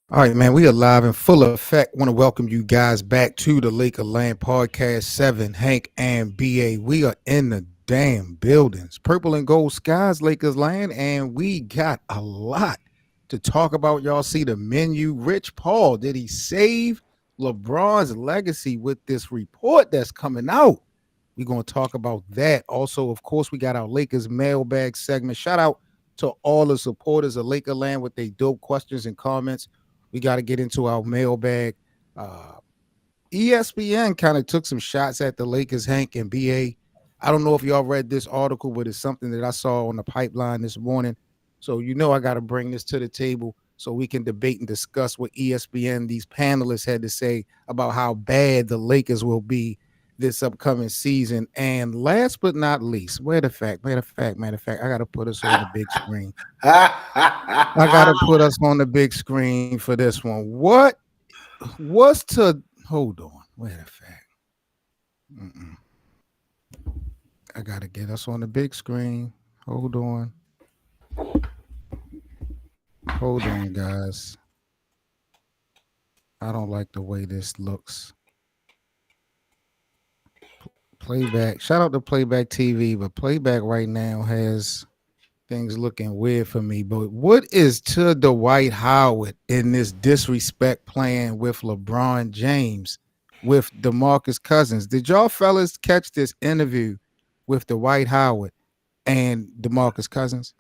All right, man, we are live in full effect. Want to welcome you guys back to the Laker Land Podcast 7, Hank and BA. We are in the damn buildings. Purple and gold skies, Lakers land, and we got a lot to talk about. Y'all see the menu. Rich Paul, did he save LeBron's legacy with this report that's coming out? We're going to talk about that. Also, of course, we got our Lakers mailbag segment. Shout out to all the supporters of Laker Land with their dope questions and comments. We got to get into our mailbag. Uh, ESPN kind of took some shots at the Lakers, Hank and BA. I don't know if y'all read this article, but it's something that I saw on the pipeline this morning. So I got to bring this to the table so we can debate and discuss what ESPN, these panelists, had to say about how bad the Lakers will be this upcoming season. And last but not least, matter of fact, I got to put us on the big screen. I got to put us on the big screen for this one. What's to hold on? Wait a fact. I got to get us on the big screen. Hold on. Hold on, guys. I don't like the way this looks. Playback. Shout out to Playback TV, but Playback right now has things looking weird for me. But what is to Dwight Howard in this disrespect plan with LeBron James, with DeMarcus Cousins? Did y'all fellas catch this interview with Dwight Howard and DeMarcus Cousins?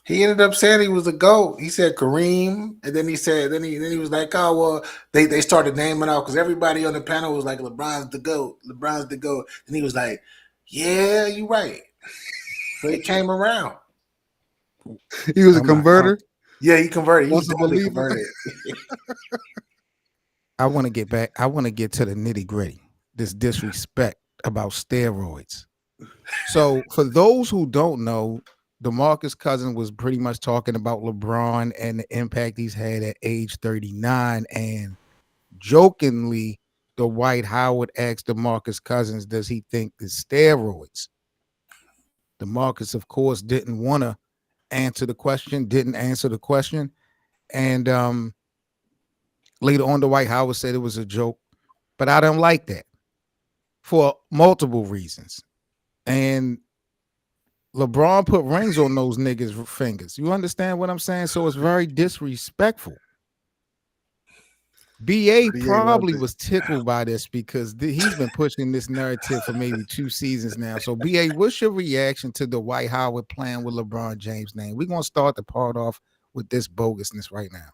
He ended up saying he was a GOAT. He said Kareem, and then he said, then he was like, oh well, they started naming out because everybody on the panel was like, LeBron's the GOAT, LeBron's the GOAT, and he was like, yeah, you right. So he came around. He was a converter. Yeah, he converted. He was totally converted. I want to get back. I want to get to the nitty gritty. This disrespect about steroids. So for those who don't know, DeMarcus Cousins was pretty much talking about LeBron and the impact he's had at age 39. And jokingly, Dwight Howard asked DeMarcus Cousins, does he think the steroids? DeMarcus, of course, didn't want to answer the question. And later on, Dwight Howard said it was a joke. But I don't like that for multiple reasons. And LeBron put rings on those niggas' fingers. You understand what I'm saying? So it's very disrespectful. BA probably was tickled by this because he's been pushing this narrative for maybe 2 seasons now. So BA, what's your reaction to the Dwight Howard playing with LeBron James' name? We're going to start the part off with this bogusness right now.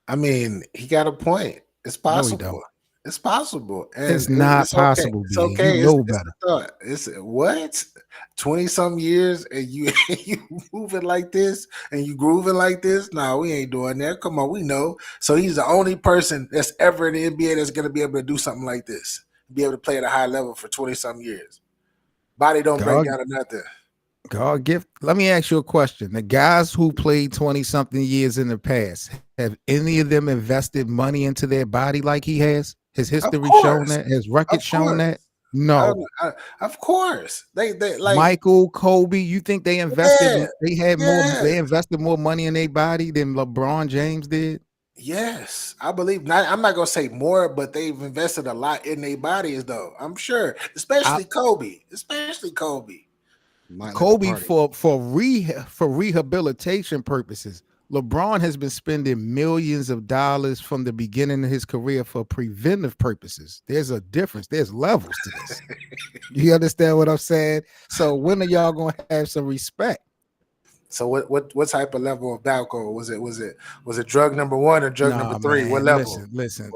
I mean, he got a point. It's possible. No, it's possible. And it's not possible. It's okay. You know better. It's what 20-some years and you moving like this and you grooving like this. No, we ain't doing that. Come on, we know. So he's the only person that's ever in the NBA that's going to be able to do something like this, be able to play at a high level for 20-some years. Body don't break down or nothing. God gift. Let me ask you a question. The guys who played 20-something years in the past, have any of them invested money into their body like he has? Has history shown that? Has record shown that? No. Of course. They like Michael, Kobe, you think they invested they invested more money in their body than LeBron James did? Yes, I believe. I'm not gonna say more, but they've invested a lot in their bodies, though. I'm sure, especially Kobe. Kobe for rehabilitation purposes. LeBron has been spending millions of dollars from the beginning of his career for preventive purposes. There's a difference. There's levels to this. You understand what I'm saying? So when are y'all gonna have some respect? So what type of level of alcohol was it? Was it drug number 1 or drug number 3? Man, what level? Listen.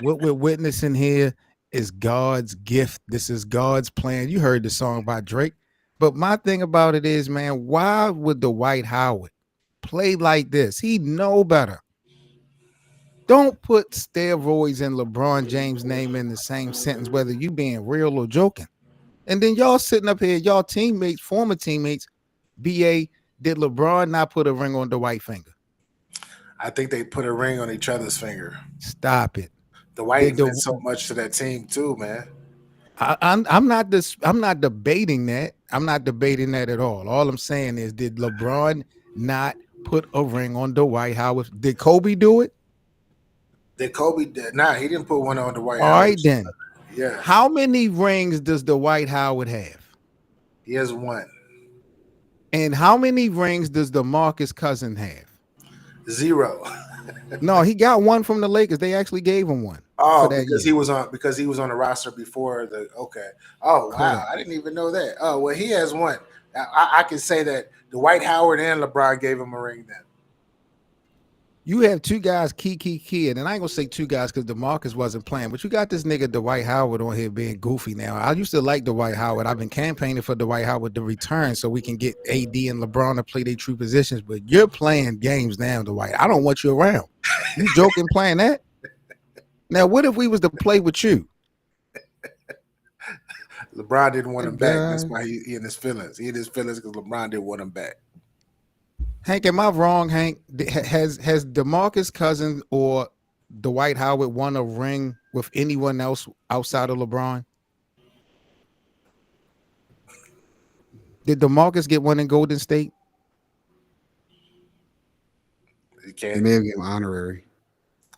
What we're witnessing here is God's gift. This is God's plan. You heard the song by Drake. But my thing about it is, man, why would Dwight Howard play like this? He know better. Don't put steroids and LeBron James' name in the same sentence, whether you being real or joking. And then y'all sitting up here, y'all teammates, former teammates, BA, did LeBron not put a ring on Dwight's finger? I think they put a ring on each other's finger. Stop it. Dwight meant so much to that team too, man. I'm not debating that. I'm not debating that at all. All I'm saying is, did LeBron not put a ring on Dwight Howard. Did Kobe do it? That Kobe did. Nah, he didn't put one on the White All right, House. then. Yeah, How many rings does Dwight Howard have? he has one. And how many rings does DeMarcus Cousin have? Zero. No, he got one from the Lakers. They actually gave him one for Oh, that because year. he was on the roster before the okay. Oh wow, Correct. I didn't even know that. Oh well, he has one. I can say that Dwight Howard and LeBron gave him a ring then. You have two guys, key, and I ain't gonna say two guys because DeMarcus wasn't playing, but you got this nigga Dwight Howard on here being goofy now. I used to like Dwight Howard. I've been campaigning for Dwight Howard to return so we can get AD and LeBron to play their true positions. But you're playing games now, Dwight. I don't want you around. You joking playing that? Now, what if we was to play with you? LeBron didn't want That him back. That's guy. why he in his feelings. He in his feelings because LeBron didn't want him back. Hank, am I wrong, Hank? Has DeMarcus Cousins or Dwight Howard won a ring with anyone else outside of LeBron? Did DeMarcus get one in Golden State? He They can't may have given him honorary.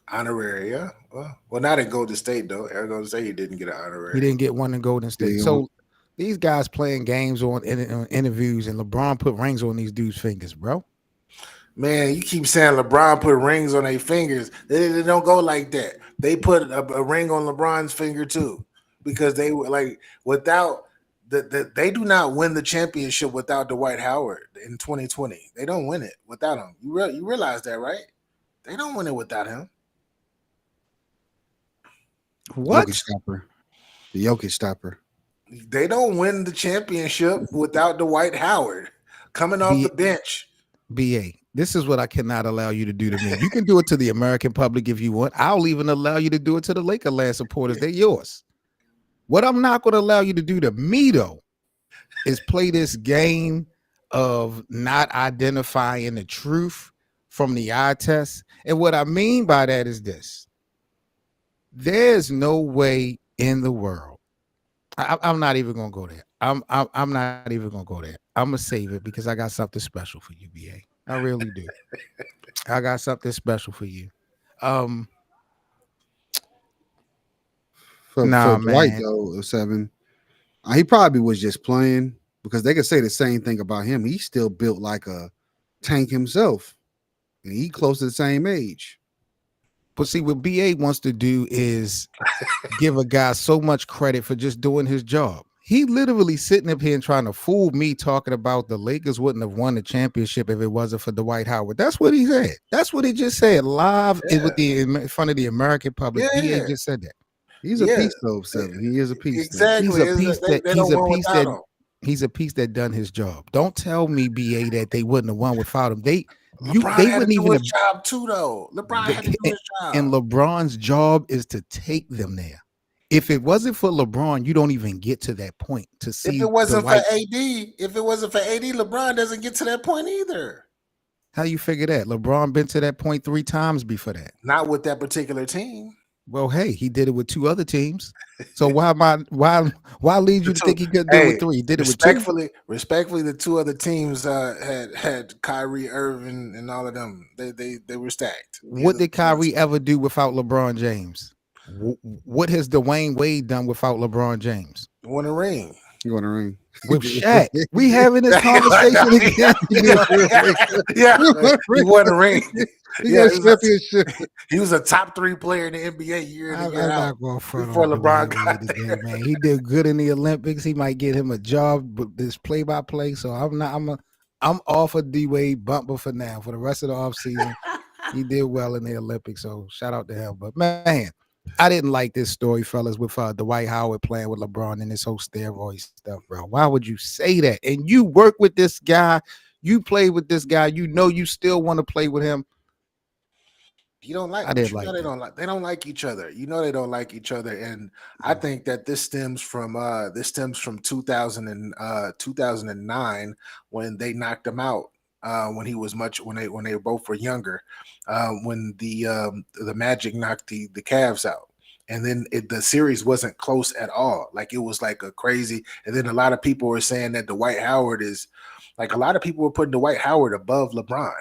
honorary. Yeah. Well, not at Golden State though. I was gonna say he didn't get an He honorary. didn't get one in Golden State. Yeah. So these guys playing games on interviews, and LeBron put rings on these dudes' fingers, bro. Man, you keep saying LeBron put rings on their fingers. They don't go like that. They put a ring on LeBron's finger too, because they were like without they do not win the championship without Dwight Howard in 2020. They don't win it without him. You realize that, right? They don't win it without him. What? Jokic stopper. The Jokic stopper. They don't win the championship without Dwight Howard coming off B- the bench. BA, this is what I cannot allow you to do to me. You can do it to the American public if you want. I'll even allow you to do it to the Lakerland supporters. They're yours. What I'm not going to allow you to do to me, though, is play this game of not identifying the truth from the eye test. And what I mean by that is this. There's no way in the world. I'm not even going to go there. I'm not even going to go there. I'm going to save it because I got something special for you, BA. I really do. I got something special for you. For Nah, Dwight, man. though, 7, he probably was just playing because they could say the same thing about him. He's still built like a tank himself, and he close to the same age. But see, what BA wants to do is give a guy so much credit for just doing his job. He literally sitting up here and trying to fool me talking about the Lakers wouldn't have won the championship if it wasn't for Dwight Howard. That's what he said. That's what he just said live with in front of the American public. BA Yeah, just said that. He's a yeah, piece, though, 7. He is a piece. exactly. He's a piece They that don't he's a win piece without that him. he's a piece that done his job. Don't tell me, BA, that they wouldn't have won without him. They LeBron had wouldn't to do even his have. job too, though. LeBron had to do his job. And LeBron's job is to take them there. If it wasn't for LeBron, you don't even get to that point to see. If it wasn't for AD, LeBron doesn't get to that point either. How you figure that? LeBron been to that point 3 times before that. Not with that particular team. Well, hey, he did it with 2 other teams. So why lead you to think he could do it with 3? He did it with 2. Respectfully, the 2 other teams had Kyrie Irving and all of them. They were stacked. What did Kyrie ever do without LeBron James? What has Dwayne Wade done without LeBron James? Won a ring. You want a ring with Shaq? We having this conversation again. Yeah, he won a ring. Yeah, championship. He was a top 3 player in the NBA year in and year out. Before LeBron got there, man. He did good in the Olympics. He might get him a job, but this play-by-play. So I'm off of D-Wade bumper for now. For the rest of the offseason, he did well in the Olympics. So shout out to him. But man, I didn't like this story, fellas, with Dwight Howard playing with LeBron and this whole steroid stuff, bro. Why would you say that? And you work with this guy, you play with this guy, you know you still want to play with him. You don't like. They don't like each other. You know they don't like each other, and I think that this stems from 2009 when they knocked him out. When they both were younger, when the Magic knocked the Cavs out, and then the series wasn't close at all. Like it was like a crazy. And then a lot of people were saying that Dwight Howard is like a lot of people were putting Dwight Howard above LeBron.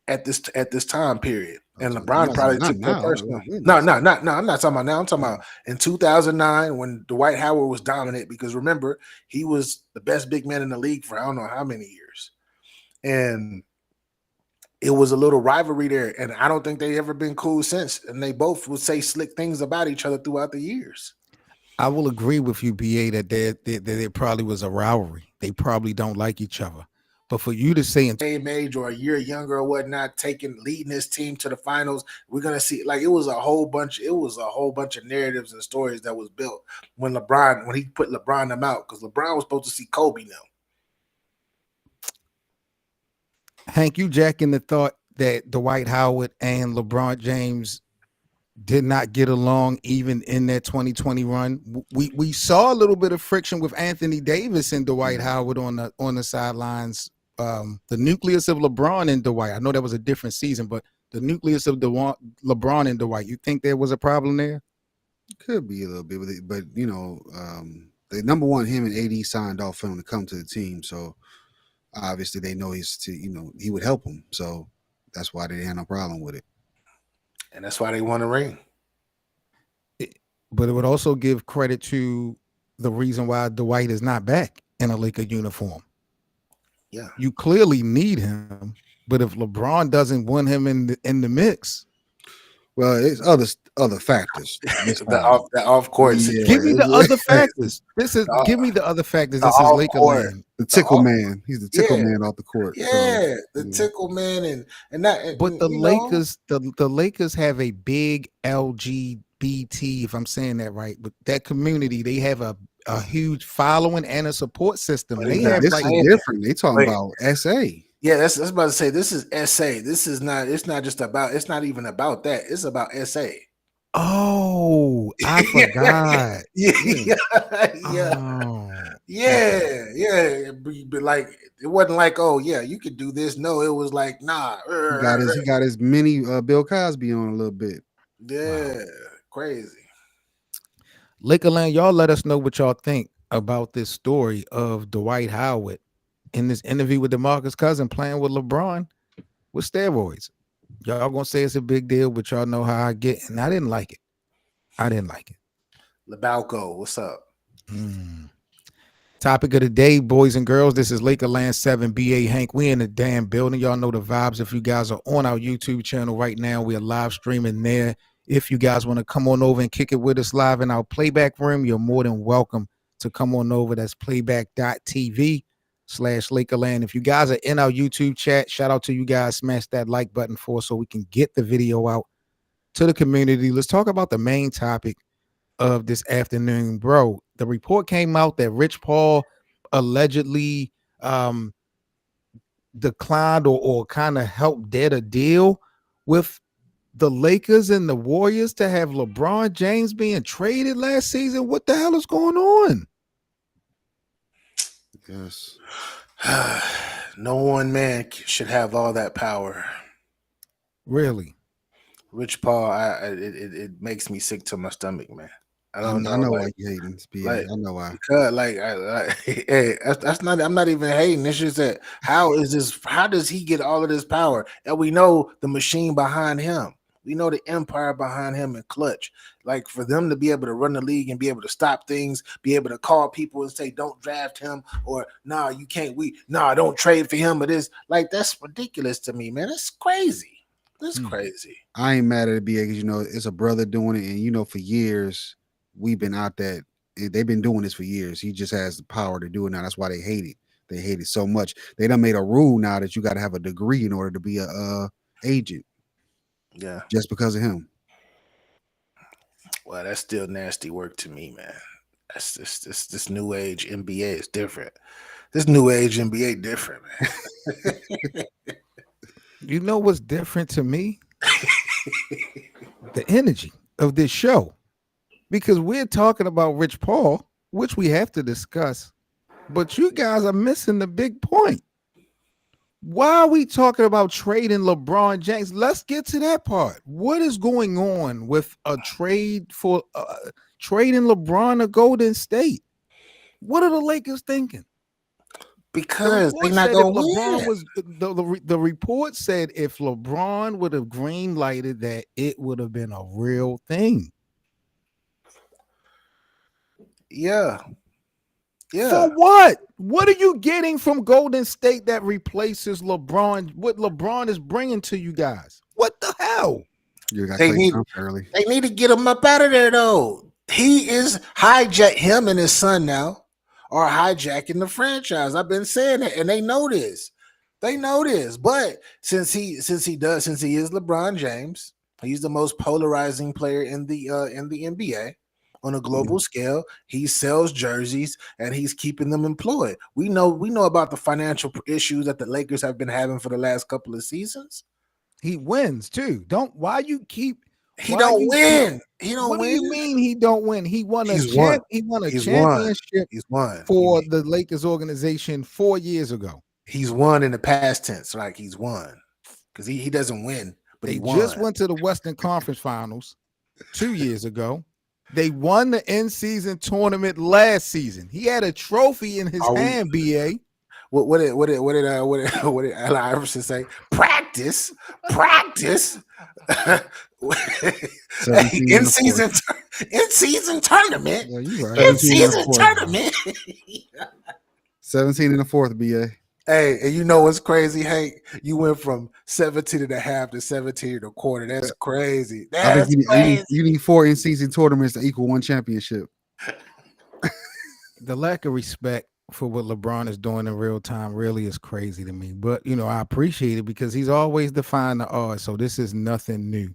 at this time period. And So you're LeBron not talking probably not took that now. Oh personal. No, goodness. no, not no. I'm not talking about now. I'm talking about in 2009 when Dwight Howard was dominant. Because remember, he was the best big man in the league for I don't know how many years, and it was a little rivalry there. And I don't think they ever been cool since. And they both would say slick things about each other throughout the years. I will agree with you, BA, that there probably was a rivalry. They probably don't like each other. But for you to say in Same age or a year younger or whatnot, leading his team to the finals, we're gonna see like it was a whole bunch of narratives and stories that was built when he put LeBron them out, because LeBron was supposed to see Kobe now. Hank, you jacking the thought that Dwight Howard and LeBron James did not get along even in that 2020 run. We saw a little bit of friction with Anthony Davis and Dwight Howard on the sidelines. The nucleus of LeBron and Dwight. I know that was a different season, but the nucleus of LeBron and Dwight. You think there was a problem there? Could be a little bit with it, but the number one, him and AD signed off for him to come to the team, so obviously they know he would help him, so that's why they had no problem with it, and that's why they won a ring. But it would also give credit to the reason why Dwight is not back in a Laker uniform. Yeah, you clearly need him, but if LeBron doesn't want him in the mix, well, it's other factors. the off court situation. Give me the other factors. Give me the other factors. This is Laker land. The tickle man. He's the tickle man off the court. Yeah, so, the tickle man and that. But the Lakers, the Lakers have a big LGBT, if I'm saying that right, but that community, they have a huge following and a support system. This is different. They talking about SA. Yeah, that's about to say. This is SA. This is not. It's not just about. It's not even about that. It's about SA. Oh, I forgot. Yeah. But like, it wasn't like, oh yeah, you could do this. No, it was like, nah. He got his mini Bill Cosby on a little bit. Yeah, wow. Crazy. Lakerland, y'all let us know what y'all think about this story of Dwight Howard in this interview with DeMarcus Cousins playing with LeBron with steroids. Y'all gonna say it's a big deal, but y'all know how I get, and I didn't like it. Lebalco, what's up? Topic of the day, boys and girls. This is Lakerland 7 BA Hank. We in the damn building. Y'all know the vibes. If you guys are on our YouTube channel right now, we are live streaming there. If you guys want to come on over and kick it with us live in our playback room, you're more than welcome to come on over. That's playback.tv/Lakerland. If you guys are in our YouTube chat, shout out to you guys. Smash that like button for us so we can get the video out to the community. Let's talk about the main topic of this afternoon, bro. The report came out that Rich Paul allegedly declined or kind of helped dead a deal with the Lakers and the Warriors to have LeBron James being traded last season. What the hell is going on? Yes. No one man should have all that power. Really? Rich Paul, it makes me sick to my stomach, man. I know why you hating this, I know why. Because hey, that's not. I'm not even hating. It's just that how does he get all of this power? And we know the machine behind him. We know the empire behind him and Clutch. Like, for them to be able to run the league and be able to stop things, be able to call people and say, don't draft him, or nah, you can't. Don't trade for him. Or this, like, that's ridiculous to me, man. That's crazy. That's crazy. I ain't mad at it, BA, because it's a brother doing it, and for years we've been out that they've been doing this for years. He just has the power to do it now. That's why they hate it. They hate it so much. They done made a rule now that you got to have a degree in order to be a agent. Yeah, just because of him. Well, that's still nasty work to me, man. That's this new age NBA is different. This new age NBA different, man. You know what's different to me? The energy of this show. Because we're talking about Rich Paul, which we have to discuss, but you guys are missing the big point. Why are we talking about trading LeBron James? Let's get to that part. What is going on with a trade for trading LeBron to Golden State? What are the Lakers thinking? The because they report not said if gonna LeBron win. was the report said if LeBron would have green lighted that, it would have been a real thing. Yeah, For yeah. what? What are you getting from Golden State that replaces LeBron? What LeBron is bringing to you guys? What the hell? You got They Clay need Thompson early. they need to get him up out of there though. He is hijack him and his son now are hijacking the franchise. I've been saying it, and they know this. They know this. But since he is LeBron James, he's the most polarizing player in the NBA on a global scale. He sells jerseys and he's keeping them employed. We know about the financial issues that the Lakers have been having for the last couple of seasons. He wins too. Don't why you keep He why don't you keep win. He don't what do win. you mean he don't win? He won a He's won. he won a He's won. championship He's won. for the Lakers organization 4 years ago. He's won in the past tense. Like he's won. Because he doesn't win, but They he just won. went to the Western Conference Finals 2 years ago. They won the in-season tournament last season. He had a trophy in his Are we hand, BA. what did Allen Iverson say? Practice. Practice. in season tournament. Yeah, you right. In season tournament. 17 in the fourth, BA. Hey, and you know what's crazy, Hank? You went from 17 and a half to 17 and a quarter. That's crazy. I That's think crazy. you need 4 in-season tournaments to equal one championship. The lack of respect for what LeBron is doing in real time really is crazy to me. But I appreciate it because he's always defying the odds. So this is nothing new.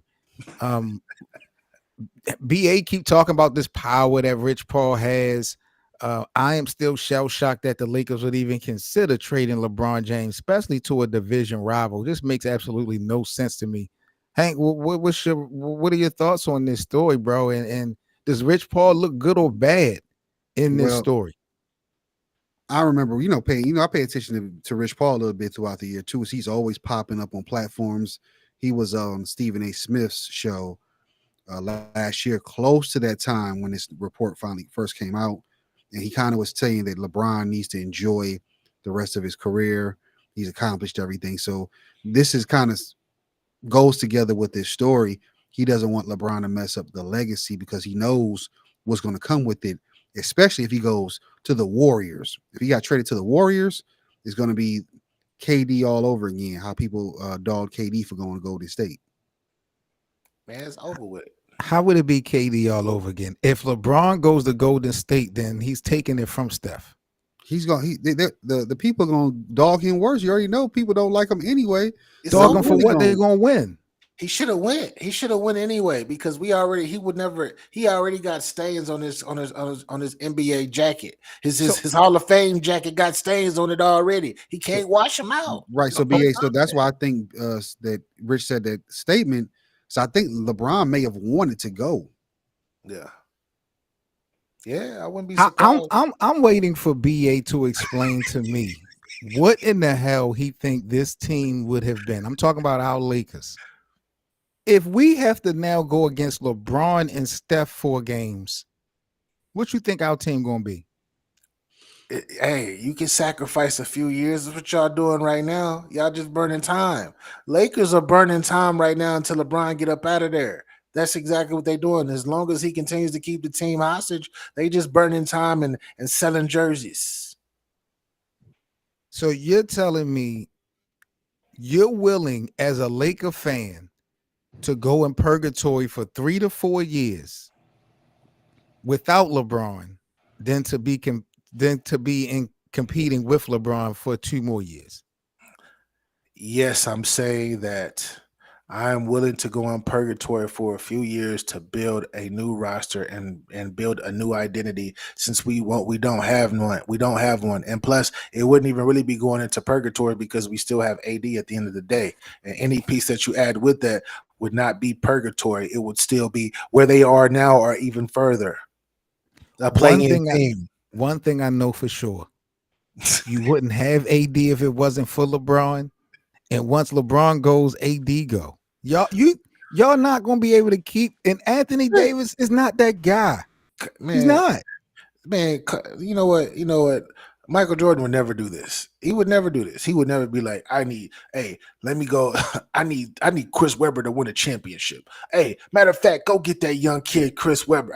BA keep talking about this power that Rich Paul has. I am still shell shocked that the Lakers would even consider trading LeBron James, especially to a division rival. This makes absolutely no sense to me. Hank, what are your thoughts on this story, bro? And does Rich Paul look good or bad in this story? I remember, I pay attention to Rich Paul a little bit throughout the year too. He's always popping up on platforms. He was on Stephen A. Smith's show last year, close to that time when this report finally first came out. And he kind of was saying that LeBron needs to enjoy the rest of his career. He's accomplished everything. So this is kind of goes together with this story. He doesn't want LeBron to mess up the legacy because he knows what's going to come with it, especially if he goes to the Warriors. If he got traded to the Warriors, it's going to be KD all over again, how people dogged KD for going to Golden State. Man, it's over with. How would it be KD all over again? If LeBron goes to Golden State, then he's taking it from Steph. He's going. The people are going to dog him worse. You already know people don't like him anyway. Dog him for what? They're going to win. He should have went. He should have went anyway because he already got stains on his NBA jacket. His Hall of Fame jacket got stains on it already. He can't wash them out. Right. So BA. So that's why I think that Rich said that statement. So I think LeBron may have wanted to go. Yeah. Yeah, I wouldn't be surprised. I'm waiting for BA to explain to me what in the hell he think this team would have been. I'm talking about our Lakers. If we have to now go against LeBron and Steph 4 games, what you think our team gonna be? Hey, you can sacrifice a few years. That's what y'all doing right now. Y'all just burning time. Lakers are burning time right now until LeBron get up out of there. That's exactly what they're doing. As long as he continues to keep the team hostage, they just burning time and selling jerseys. So you're telling me you're willing as a Laker fan to go in purgatory for 3 to 4 years without LeBron than to be competing with LeBron for 2 more years? Yes, I'm saying that I am willing to go on purgatory for a few years to build a new roster and build a new identity since we don't have one. We don't have one. And plus, it wouldn't even really be going into purgatory because we still have AD at the end of the day. And any piece that you add with that would not be purgatory. It would still be where they are now or even further. A playing team. One thing I know for sure, you wouldn't have AD if it wasn't for LeBron. And once LeBron goes, AD go. Y'all not gonna be able to keep. And Anthony Davis is not that guy. Man, he's not. Man, you know what? Michael Jordan would never do this. He would never do this. He would never be like, hey, let me go. I need Chris Webber to win a championship. Hey, matter of fact, go get that young kid, Chris Webber.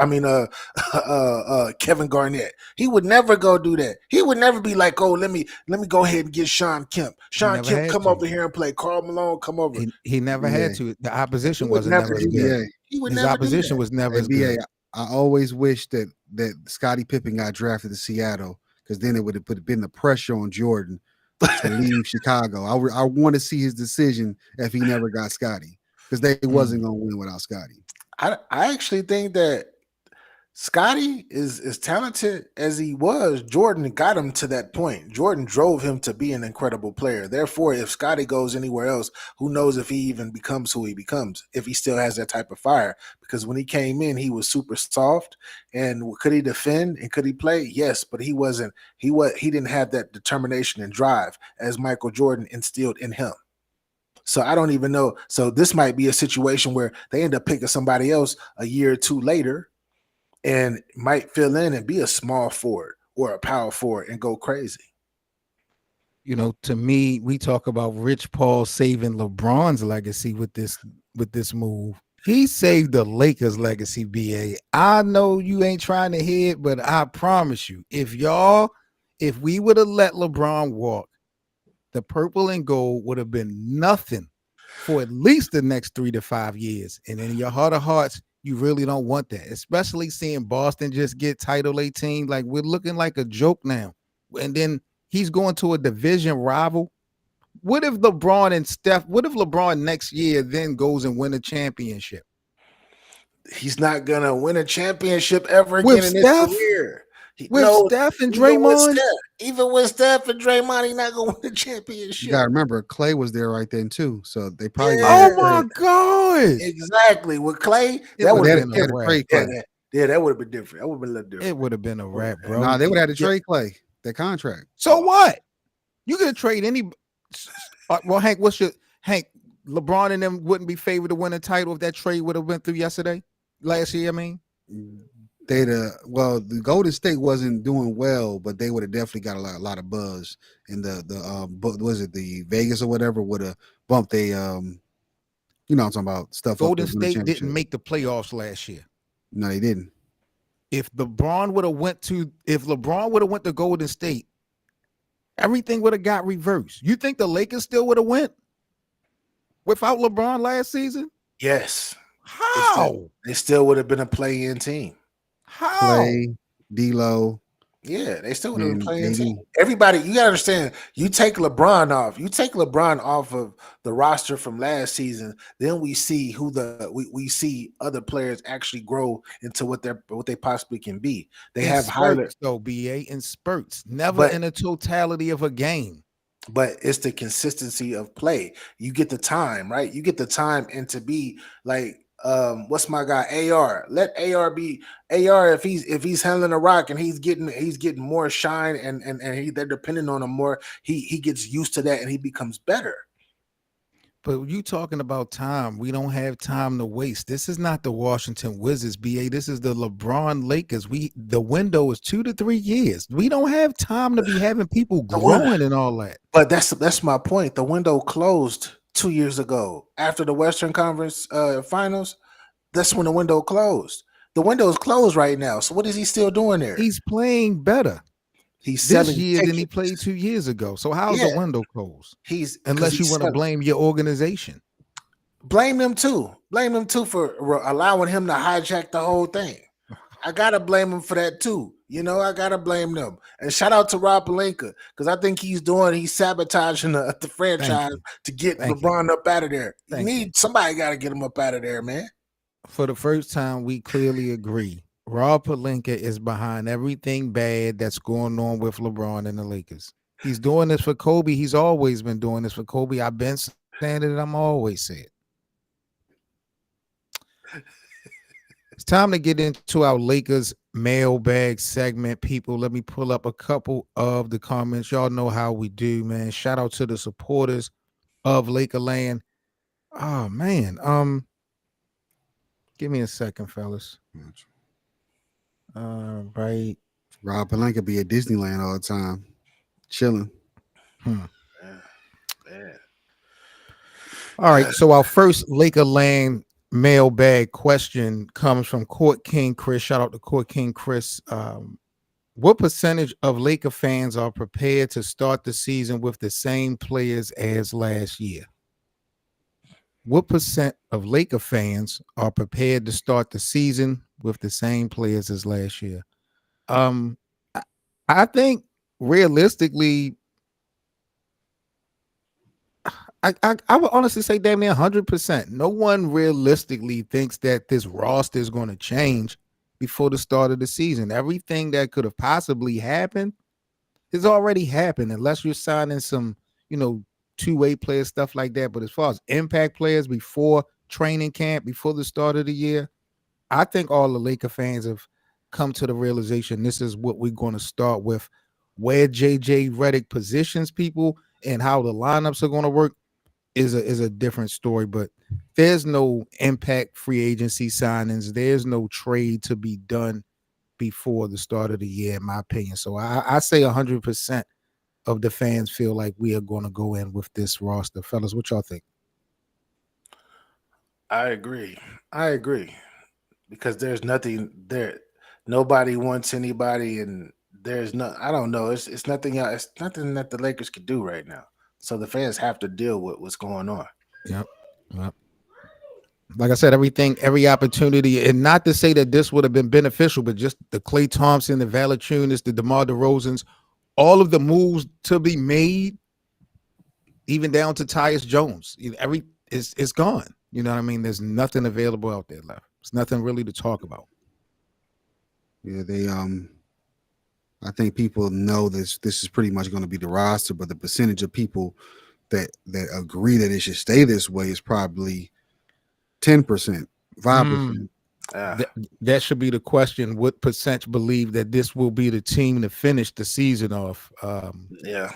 Kevin Garnett. He would never go do that. He would never be like, oh, let me go ahead and get Sean Kemp. He Sean never Kemp, had come to. over here and play. Carl Malone, come over. He never had NBA, to. The He opposition would wasn't never never as do that. good. NBA, He would His never do opposition that. was never as NBA. good. I always wish that Scottie Pippen got drafted to Seattle because then it would have been the pressure on Jordan to leave Chicago. I want to see his decision if he never got Scottie because they wasn't Mm. going to win without Scottie. I actually think that Scotty is as talented as he was. Jordan got him to that point. Jordan drove him to be an incredible player. Therefore, if Scotty goes anywhere else, who knows if he even becomes who he becomes, if he still has that type of fire. Because when he came in, he was super soft. And could he defend and could he play? Yes, but he wasn't. He didn't have that determination and drive as Michael Jordan instilled in him. So I don't even know. So this might be a situation where they end up picking somebody else a year or two later and might fill in and be a small forward or a power forward and go crazy. You know, to me, we talk about Rich Paul saving LeBron's legacy with this move. He saved the Lakers' legacy, BA. I know you ain't trying to hear it, but I promise you, if we would have let LeBron walk, the purple and gold would have been nothing for at least the next 3 to 5 years. And in your heart of hearts, you really don't want that, especially seeing Boston just get title 18. Like, we're looking like a joke now. And then he's going to a division rival. What if LeBron next year then goes and win a championship? He's not gonna win a championship ever With again in his Steph? career. With No, Steph and even with Draymond? Steph, and Draymond, he's not gonna win the You championship. got to remember, Clay was there right then too, so they probably would have Yeah, had Oh to trade. my God. exactly. With Clay, It that would would have have They been been a had to different. wrap. trade Yeah, Clay. that would have been different. That would have been a little different. It would have been a wrap, bro. Nah, they would have had to Yeah. trade Clay. Their contract. So what? You could trade any. Well, Hank, Hank? LeBron and them wouldn't be favored to win a title if that trade would have went through last year. I mean, The Golden State wasn't doing well, but they would have definitely got a lot of buzz. And was it the Vegas or whatever would have bumped you know what I'm talking about, stuff up to Golden win a State didn't championship. make the playoffs last year. No, they didn't. If LeBron would have went to Golden State, everything would have got reversed. You think the Lakers still would have went without LeBron last season? Yes. How? They still would have been a play-in team. How? Clay, D'Lo, Yeah, they still would have been and playing team. AD. Everybody, you gotta understand. You take LeBron off. You take LeBron off of the roster from last season. Then we see we see other players actually grow into what they possibly can be. They In have higher, spurts, though, BA, in spurts, never but in a totality of a game. but it's the consistency of play. You get the time, right? You get the time and to be like what's my guy AR? Let AR be AR if he's handling a rock and he's getting more shine and they're depending on him more. He gets used to that and he becomes better. But you talking about time. We don't have time to waste. This is not the Washington Wizards, BA. This is the LeBron Lakers. The window is 2 to 3 years. We don't have time to be having people growing and all that. But that's my point. The window closed 2 years ago after the Western Conference Finals. That's when the window closed. The window is closed right now. So what is he still doing there? He's playing better He's this selling year than he tickets. played 2 years ago. So how's Yeah. the window closed? He's Unless you want to blame your organization. blame them too. Blame them too for allowing him to hijack the whole thing. I gotta blame him for that too. You know, I gotta blame them. And shout out to Rob Pelinka because I think he's sabotaging the franchise to get LeBron up out of there. Somebody got to get him up out of there, man. For the first time, we clearly agree. Rob Pelinka is behind everything bad that's going on with LeBron and the Lakers. He's doing this for Kobe. He's always been doing this for Kobe. I've been saying it. I'm always saying it. It's time to get into our Lakers mailbag segment, people. Let me pull up a couple of the comments. Y'all know how we do, man. Shout out to the supporters of Lakerland. Oh man. Give me a second, fellas. Right. Rob Pelinka be at Disneyland all the time. chilling. Hmm. Man, man. All right. So our first Laker Land mailbag question comes from Court King Chris. Shout out to Court King Chris. What percentage of Laker fans are prepared to start the season with the same players as last year? What percent of Laker fans are prepared to start the season with the same players as last year? Um, I, I think realistically, I would honestly say damn near 100%. No one realistically thinks that this roster is going to change before the start of the season. Everything that could have possibly happened has already happened, unless you're signing some, you know, two-way players, stuff like that. But as far as impact players before training camp, before the start of the year, I think all the Laker fans have come to the realization this is what we're going to start with. Where JJ Redick positions people and how the lineups are going to work is a different story. But there's no impact free agency signings. There's no trade to be done before the start of the year, in my opinion. So I say 100% of the fans feel like we are going to go in with this roster. Fellas, what y'all think? I agree. I agree because there's nothing there. Nobody wants anybody, and there's no. I don't know. It's nothing. It's nothing that the Lakers could do right now. So the fans have to deal with what's going on. Yep. Yep. Like I said, every opportunity, and not to say that this would have been beneficial, but just the Klay Thompson, the Valanciunas, the DeMar DeRozans, all of the moves to be made, even down to Tyus Jones, every it's gone. You know what I mean? There's nothing available out there left. There's nothing really to talk about. Yeah, they I think people know this is pretty much going to be the roster, but the percentage of people that agree that it should stay this way is probably 10%, Mm, 5%. Yeah, that that should be the question. What percent believe that this will be the team to finish the season off? yeah.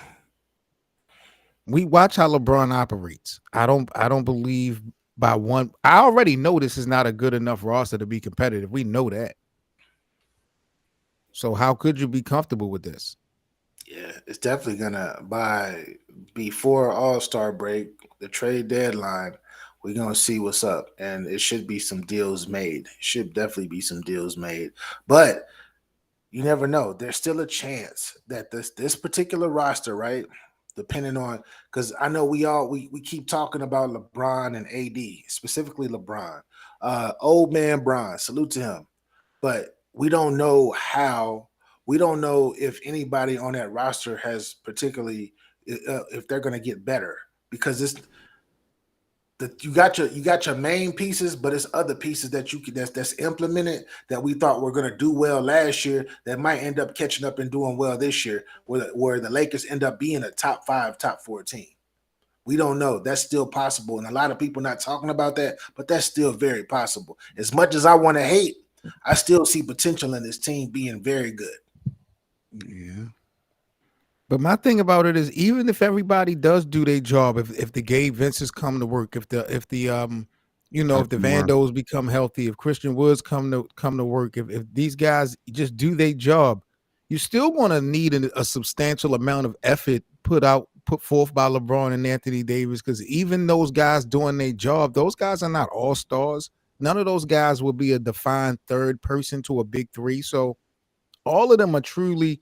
We watch how LeBron operates. I don't believe by one. I already know this is not a good enough roster to be competitive. We know that. So how could you be comfortable with this? Yeah, it's definitely gonna by before All Star break, the trade deadline. We're gonna see what's up, and it should be some deals made. Should definitely be some deals made, but you never know. There's still a chance that this particular roster, right? Depending on because I know we keep talking about LeBron and AD, specifically LeBron, old man Bron. Salute to him, but we don't know how. We don't know if anybody on that roster has particularly if they're going to get better because this you got your main pieces, but it's other pieces that you can that's implemented that we thought were going to do well last year that might end up catching up and doing well this year, where the Lakers end up being a top 5, top 4 team. We don't know. That's still possible, and a lot of people not talking about that, but that's still very possible. As much as I want to hate, I still see potential in this team being very good. Yeah. But my thing about it is, even if everybody does do their job, if the Gabe Vinces come to work, if the Tomorrow. Vandos become healthy, if Christian Woods come to work, if these guys just do their job, you still going to need a substantial amount of effort put forth by LeBron and Anthony Davis, because even those guys doing their job, those guys are not all stars. None of those guys will be a defined third person to a big three. So all of them are truly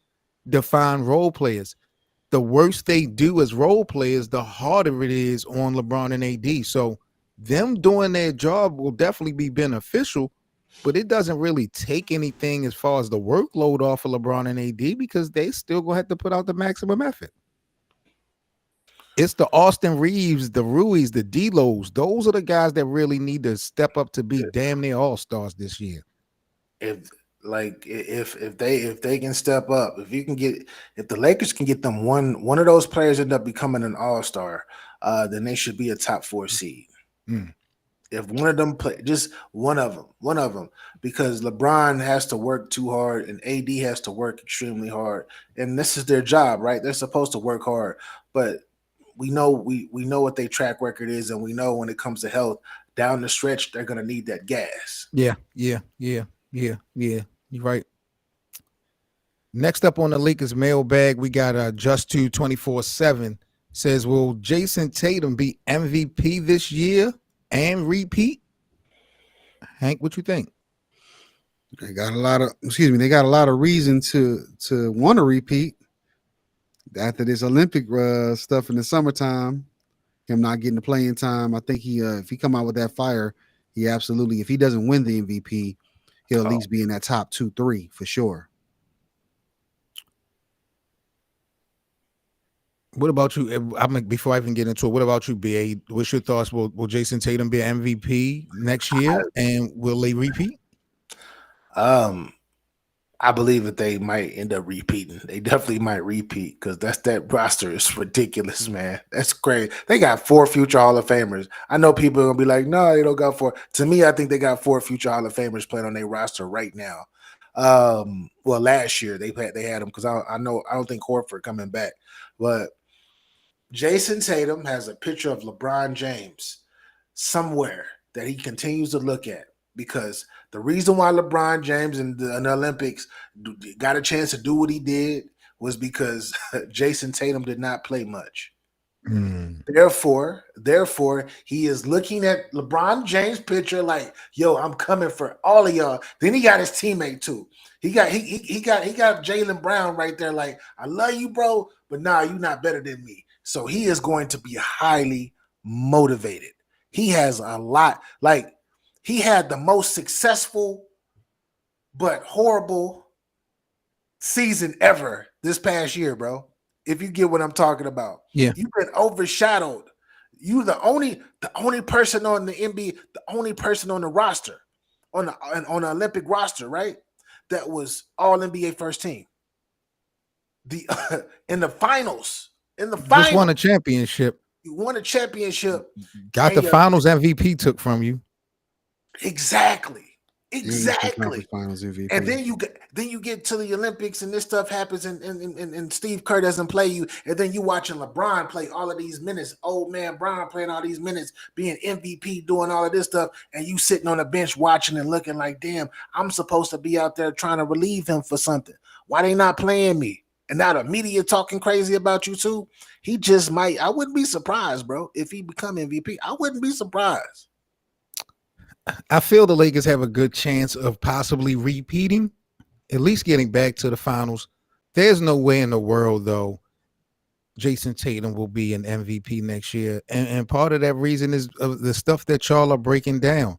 defined role players. The worse they do as role players, the harder it is on LeBron and AD. So them doing their job will definitely be beneficial, but it doesn't really take anything as far as the workload off of LeBron and AD, because they still gonna have to put out the maximum effort. It's the Austin Reeves, the Ruiz, the D'Los. Those are the guys that really need to step up to be damn near all stars this year. If if they can step up, if the Lakers can get them one of those players end up becoming an all star, then they should be a top 4 seed. Mm. If one of them play, just one of them, because LeBron has to work too hard and AD has to work extremely hard, and this is their job, right? They're supposed to work hard, but we know what their track record is, and we know when it comes to health down the stretch, they're gonna need that gas. Yeah. You're right. Next up on the Lakers mailbag, we got Just to 24/7 says, will Jason Tatum be MVP this year and repeat? Hank, what you think? They got a lot of They got a lot of reason to want to repeat after this Olympic stuff in the summertime. Him not getting the playing time. I think he if he come out with that fire, he absolutely, if he doesn't win the MVP, he'll at Oh, least be in that top 2-3 for sure. What about you? Before I even get into it, what about you, BA? What's your thoughts? Will Jason Tatum be an MVP next year, and will they repeat? um, I believe that they might end up repeating. They definitely might repeat because that roster is ridiculous, man. That's crazy. They got 4 future Hall of Famers. I know people are gonna be like, no, they don't got 4. To me, I think they got 4 future Hall of Famers playing on their roster right now. Well, last year they had them because I don't think Horford coming back, but Jason Tatum has a picture of LeBron James somewhere that he continues to look at because the reason why LeBron James in the Olympics got a chance to do what he did was because Jason Tatum did not play much. Mm. Therefore, he is looking at LeBron James' picture like, "Yo, I'm coming for all of y'all." Then he got his teammate too. He got Jaylen Brown right there. Like, I love you, bro, but nah, you're not better than me. So he is going to be highly motivated. He has a lot. Like, he had the most successful but horrible season ever this past year, bro. If you get what I'm talking about. Yeah. You've been overshadowed. You the only person on the NBA, the only person on the roster, on the Olympic roster, right? That was all NBA first team. The in the finals. In the Just won finals, a championship. you won a championship. Got And the finals MVP took from you. exactly. Eastern Exactly. Conference Finals MVP. And then you get to the Olympics and this stuff happens and Steve Kerr doesn't play you, and then you watching LeBron play all of these minutes, old man Bron playing all these minutes, being MVP, doing all of this stuff, and you sitting on the bench watching and looking like, damn, I'm supposed to be out there trying to relieve him for something. Why they not playing me? And now the media talking crazy about you too. He just might. I wouldn't be surprised, bro, if he become MVP. I wouldn't be surprised. I feel the Lakers have a good chance of possibly repeating, at least getting back to the finals. There's no way in the world, though, Jason Tatum will be an MVP next year. And part of that reason is the stuff that y'all are breaking down.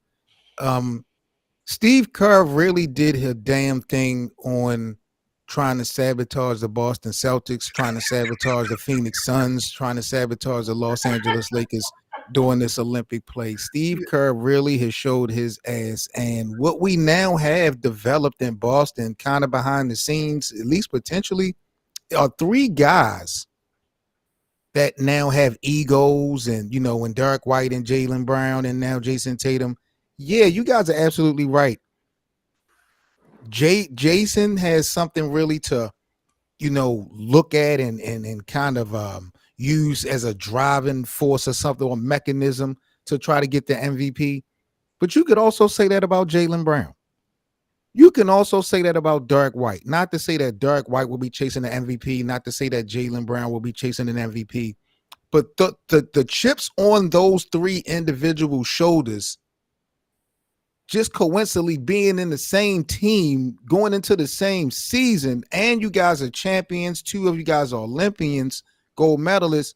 Steve Kerr really did a damn thing on trying to sabotage the Boston Celtics, trying to sabotage the Phoenix Suns, trying to sabotage the Los Angeles Lakers during this Olympic play. Steve Kerr really has showed his ass. And what we now have developed in Boston, kind of behind the scenes, at least potentially, are 3 guys that now have egos, and when Derek White and Jaylen Brown and now Jason Tatum. Yeah, you guys are absolutely right. Jason has something really to, look at and kind of use as a driving force or something, or mechanism to try to get the MVP. But you could also say that about Jaylen Brown. You can also say that about Derek White. Not to say that Derek White will be chasing the MVP, not to say that Jaylen Brown will be chasing an MVP, but the chips on those 3 individual shoulders, just coincidentally being in the same team, going into the same season, and you guys are champions, 2 of you guys are Olympians, gold medalists.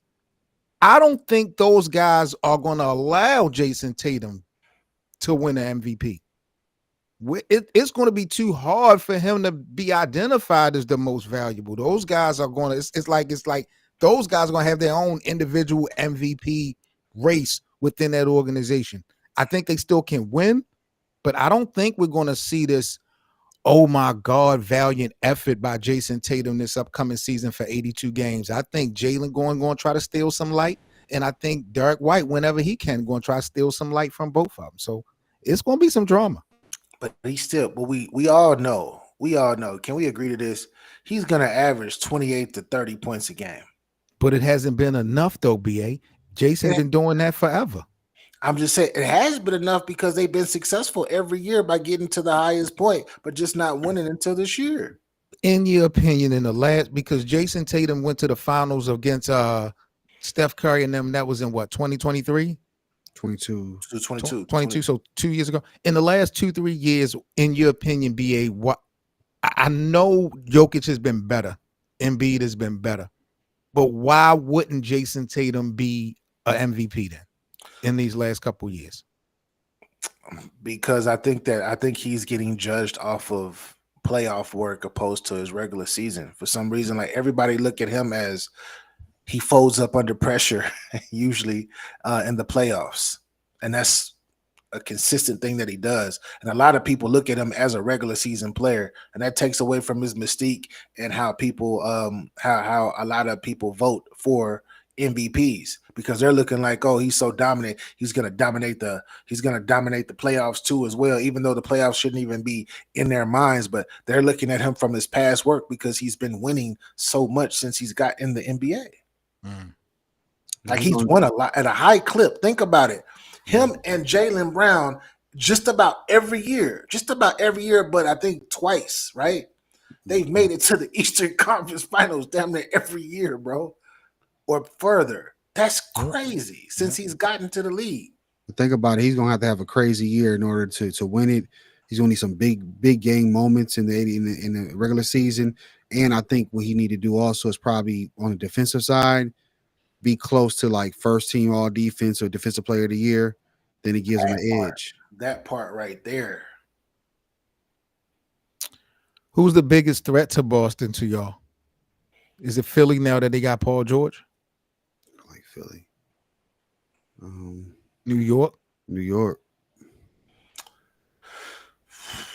I don't think those guys are going to allow Jason Tatum to win an MVP. It's going to be too hard for him to be identified as the most valuable. Those guys are going to, it's like those guys are going to have their own individual MVP race within that organization. I think they still can win, but I don't think we're going to see this, oh my God, valiant effort by Jason Tatum this upcoming season for 82 games. I think Jaylen going to try to steal some light, and I think Derek White, whenever he can, going to try to steal some light from both of them. So it's going to be some drama. But we all know. Can we agree to this? He's going to average 28 to 30 points a game. But it hasn't been enough, though, BA. Jason's been doing that forever. I'm just saying it has been enough because they've been successful every year by getting to the highest point, but just not winning until this year. in your opinion, in the last, because Jason Tatum went to the finals against Steph Curry and them, that was in what, 2023? 22. 22, 22, so 2 years ago. In the last 2-3 years, in your opinion, BA, what I know Jokic has been better, Embiid has been better, but why wouldn't Jason Tatum be a MVP then in these last couple years? because I think he's getting judged off of playoff work opposed to his regular season. For some reason, like everybody look at him as he folds up under pressure usually in the playoffs, and that's a consistent thing that he does. And a lot of people look at him as a regular season player, and that takes away from his mystique and how people how a lot of people vote for MVPs, because they're looking like, oh, he's so dominant, he's gonna dominate the playoffs too as well, even though the playoffs shouldn't even be in their minds, but they're looking at him from his past work because he's been winning so much since he's got in the NBA. Like he's won a lot at a high clip. Think about it. Him and Jaylen Brown just about every year, but I think twice, right? They've made it to the Eastern Conference Finals damn near every year, bro, or further. That's crazy since he's gotten to the league. Think about it. He's gonna have a crazy year in order to win it. He's gonna need some big game moments in the regular season. And I think what he need to do also is probably on the defensive side, be close to like first team all defense or defensive player of the year. Then it gives him an edge. That part right there. Who's the biggest threat to Boston to y'all? Is it Philly now that they got Paul George? I like Philly. New York? New York.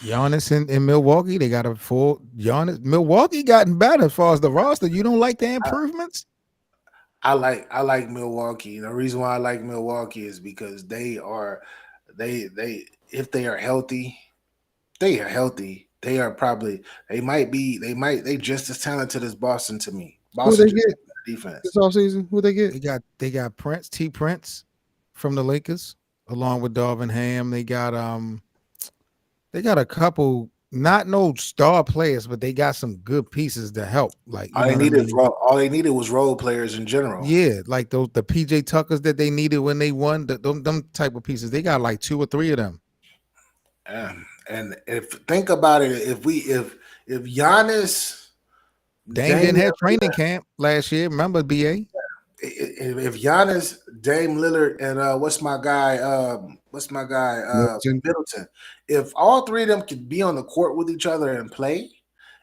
Giannis in Milwaukee, they got a full Giannis. Milwaukee gotten better as far as the roster. You don't like the improvements? I like Milwaukee. The reason why I like Milwaukee is because they if they are healthy, they just as talented as Boston to me. Boston Who they get defense this offseason? Who they get? They got Prince from the Lakers, along with Darvin Ham. They got a couple, not no star players, but they got some good pieces to help. Like all they needed was role players in general. Yeah, like the PJ Tuckers that they needed when they won. Them type of pieces. They got like 2 or 3 of them. And if think about it, if Giannis, Dame didn't have training camp last year. Remember, BA? If Giannis, Dame Lillard, and what's my guy Middleton, if all 3 of them could be on the court with each other and play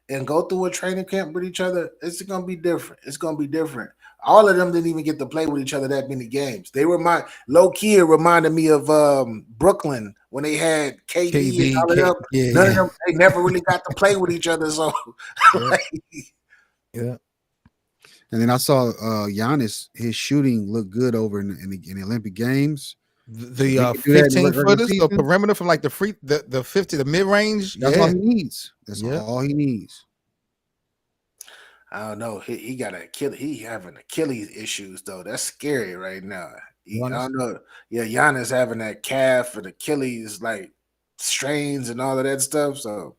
and go through a training camp with each other, it's gonna be different. All of them didn't even get to play with each other that many games. They reminded me of Brooklyn when they had KD and all of them. None of them, they never really got to play with each other. So yeah. And then I saw Giannis, his shooting looked good over in the Olympic Games. The 15-footers, the perimeter from like the 50, the mid range. That's all he needs. That's all he needs. I don't know. He got he having Achilles issues though. That's scary right now. I don't know. Yeah, Giannis having that calf and Achilles like strains and all of that stuff. So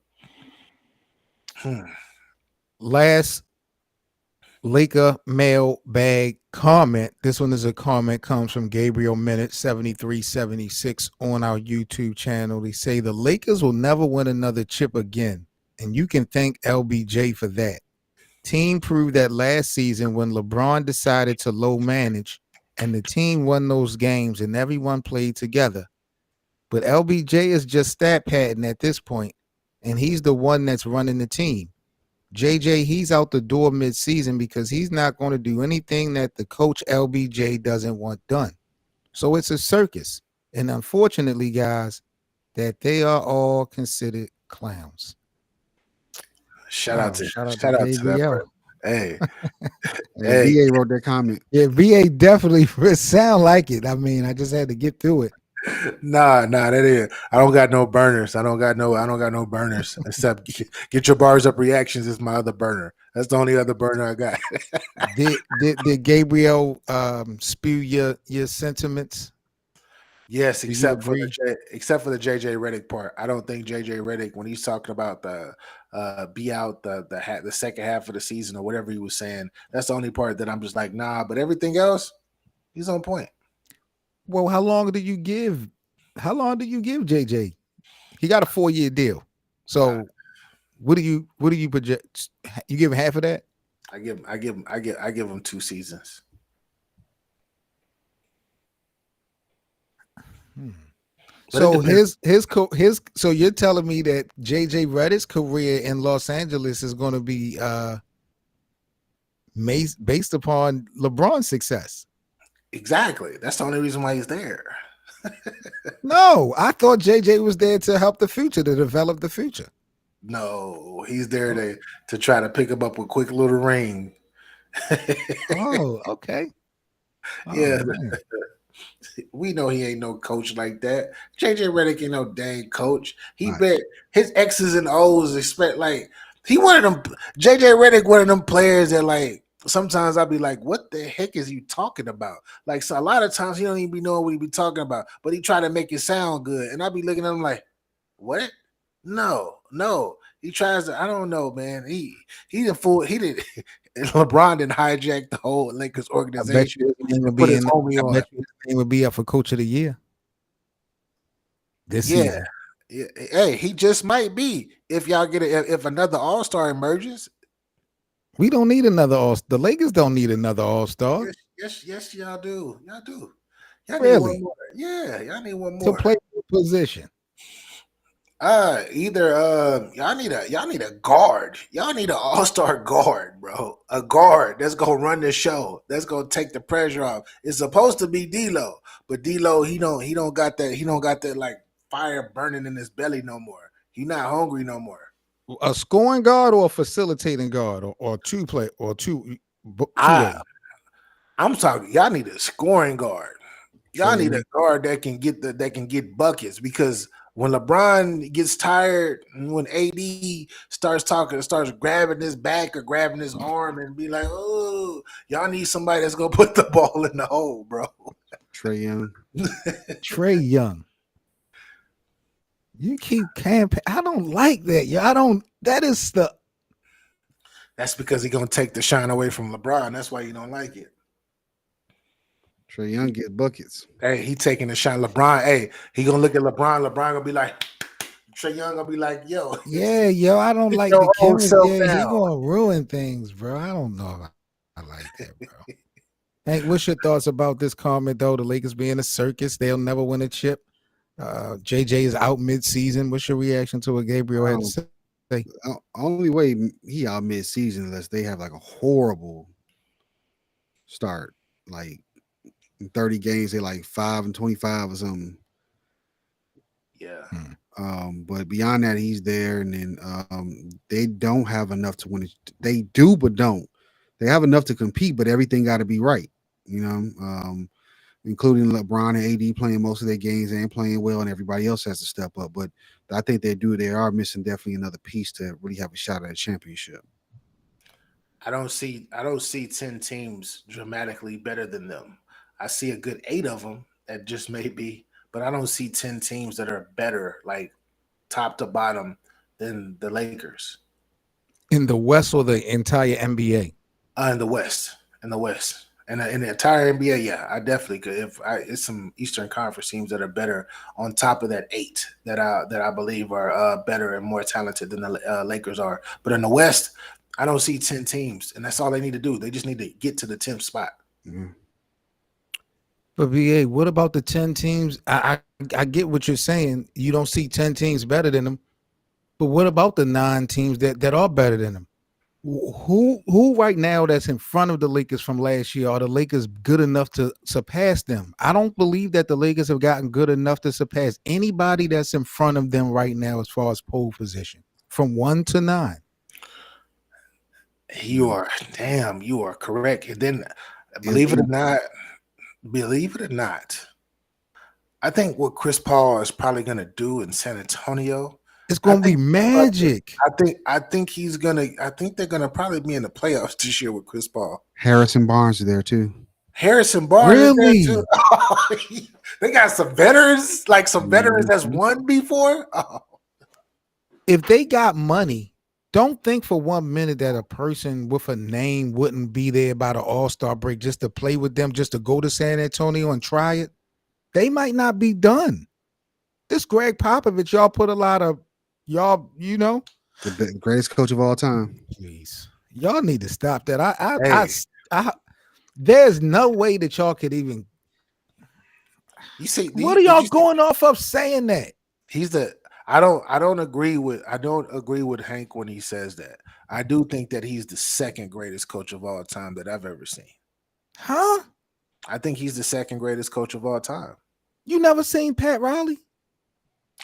last Laker mailbag comment. This one is a comment, comes from Gabriel Minute 7376 on our YouTube channel. They say the Lakers will never win another chip again, and you can thank LBJ for that. Team proved that last season when LeBron decided to low manage and the team won those games and everyone played together. But LBJ is just stat padding at this point, and he's the one that's running the team. JJ, he's out the door mid-season because he's not going to do anything that the coach LBJ doesn't want done. So it's a circus. And unfortunately, guys, that they are all considered clowns. Shout out to that. Hey. Hey, VA wrote that comment. Yeah, VA definitely sound like it. I mean, I just had to get through it. Nah, that is. I don't got no burners. I don't got no burners except get your bars up reactions is my other burner. That's the only other burner I got. Did Gabriel spew your sentiments? Yes, Do you except for agree? except for the JJ Redick part. I don't think JJ Redick, when he's talking about the be out the second half of the season or whatever he was saying, that's the only part that I'm just like, nah. But everything else, he's on point. Well, how long do you give? How long do you give JJ? He got a 4-year deal. I, So what do you project? You give him half of that? I give him 2 seasons. Hmm. But it So depends. his so you're telling me that JJ Redick's career in Los Angeles is going to be based upon LeBron's success? Exactly. That's the only reason why he's there. No, I thought JJ was there to help the future, to develop the future. No, he's there to try to pick him up a quick little ring. Oh, okay. Oh Yeah, man. we know he ain't no coach like that. JJ Redick ain't no dang coach. He Right. bet his X's and O's expect like he one of them. JJ Redick one of them players that like sometimes I'll be like, what the heck is you talking about? Like so a lot of times he don't even be knowing what he be talking about, but he try to make it sound good, and I be looking at him like, what? No, no. He tries to. I don't know, man. He the fool. He did. LeBron didn't hijack the whole Lakers I bet organization you his name would and put be his in. homie I on. bet you his name would be up for Coach of the Year this Yeah. season. Yeah, hey, he just might be if y'all get it. If another All Star emerges, We don't need another all. The Lakers don't need another All Star. yes, y'all do. Y'all do. Y'all need one Really, more. Yeah, y'all need one to more. play the position. Either y'all need a guard. Y'all need an all-star guard, bro. A guard that's gonna run the show. That's gonna take the pressure off. It's supposed to be D'Lo, but D'Lo he don't got that like fire burning in his belly no more. He not hungry no more. A scoring guard or a facilitating guard or two play or two I way. I'm talking. Y'all need a scoring guard. Y'all Trey need a Young. guard that can get buckets because when LeBron gets tired and when AD starts grabbing his back or grabbing his arm and be like, oh, y'all need somebody that's gonna put the ball in the hole, bro. Trey Young. Trey Young. You keep campaign. I don't like that. Yeah, I don't. That is the. That's because he's gonna take the shine away from LeBron. That's why you don't like it. Trey Young get buckets. Hey, he taking the shine. LeBron, hey, he gonna look at LeBron. LeBron gonna be like, Trey Young gonna be like, yo, Yeah, yo, I don't sit like the your old chemistry. self Yeah, he down. gonna ruin things, bro. I don't know. If I like that, bro. Hank, what's your thoughts about this comment though? The Lakers being a circus, they'll never win a chip. JJ is out mid-season. What's your reaction to what Gabriel had to Um, say? Only way he out mid season unless they have like a horrible start, like in 30 games they like 5-25 or something. Yeah. But beyond that, he's there, and then they don't have enough to win it. They do, but don't. They have enough to compete, but everything got to be right. You know, including LeBron and AD playing most of their games and playing well, and everybody else has to step up. But I think they do. They are missing definitely another piece to really have a shot at a championship. I don't see 10 teams dramatically better than them. I see a good 8 of them that just may be, but I don't see 10 teams that are better like top to bottom than the Lakers. In the West or the entire NBA? In the West. In the West. And in the entire NBA, yeah, I definitely could. It's some Eastern Conference teams that are better on top of that 8 that I believe are better and more talented than the Lakers are. But in the West, I don't see 10 teams, and that's all they need to do. They just need to get to the 10th spot. Mm-hmm. But VA, what about the 10 teams? I get what you're saying. You don't see 10 teams better than them. But what about the 9 teams that are better than them? Who right now that's in front of the Lakers from last year, are the Lakers good enough to surpass them? I don't believe that the Lakers have gotten good enough to surpass anybody that's in front of them right now as far as pole position from 1 to 9. You are correct. And then believe it or not, I think what Chris Paul is probably going to do in San Antonio, It's going to be magic. I think they're going to probably be in the playoffs this year with Chris Paul. Harrison Barnes is there too. Harrison Barnes is there too. Really? They got some veterans, like some veterans that's Mhm. won before. Oh, If they got money, don't think for 1 minute that a person with a name wouldn't be there by the All-Star break just to play with them, just to go to San Antonio and try it. They might not be done. This Greg Popovich, y'all put a lot of y'all, The greatest coach of all time. please. Y'all need to stop that. hey, I there's no way that y'all could even. you see? What are Did y'all you see? going off of saying that? He's the. I don't agree with Hank when he says that. I do think that he's the second greatest coach of all time that I've ever seen. Huh? I think he's the second greatest coach of all time. You never seen Pat Riley?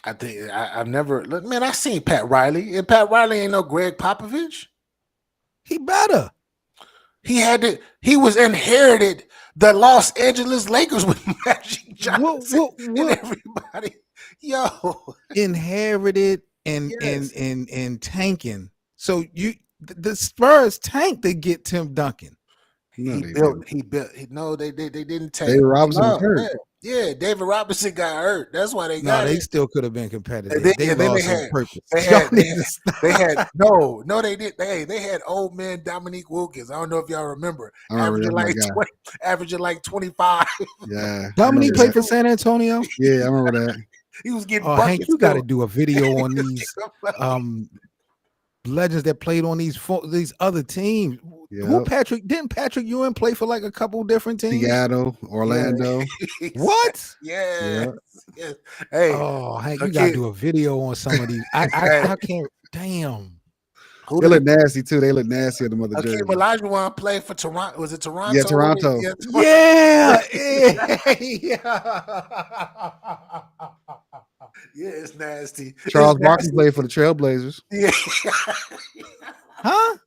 I've never look, man. I seen Pat Riley, and Pat Riley ain't no Greg Popovich. He better. He was inherited the Los Angeles Lakers with Magic Johnson and What everybody. Yo, inherited yes. and tanking. So the Spurs tanked to get Tim Duncan. No, He they built. didn't. He built. No, they didn't take. David Robinson was No, hurt. yeah. David Robinson got hurt. That's why they No, got they him. still could have been And then, competitive. They and then lost on purpose. they Y'all had, they need had, to they stop. had, no, they did. They had old man Dominique Wilkins. I don't know if y'all remember, I remember that's my guy. averaging like 25. Yeah, I Dominique remember played that. for San Antonio. Yeah, I remember that. He was getting Oh, Hank, buckets you got to too. do a video on these legends that played on these other teams. Who Yep. didn't Patrick Ewing play for like a couple different teams? Seattle, Orlando. Yeah. What? Yes. Yeah. Yes. Hey, Oh, Hank, you got to Hakeem, do a video on some of these. hey, I can't. Damn. who They did look nasty too. They look nasty on the mother Hakeem jerseys. Olajuwon play for Toronto? Was it Yeah, Toronto? Toronto. Yeah, Yeah. yeah, it's nasty. It's Charles Barkley nasty. played for the Trailblazers. Yeah. Huh?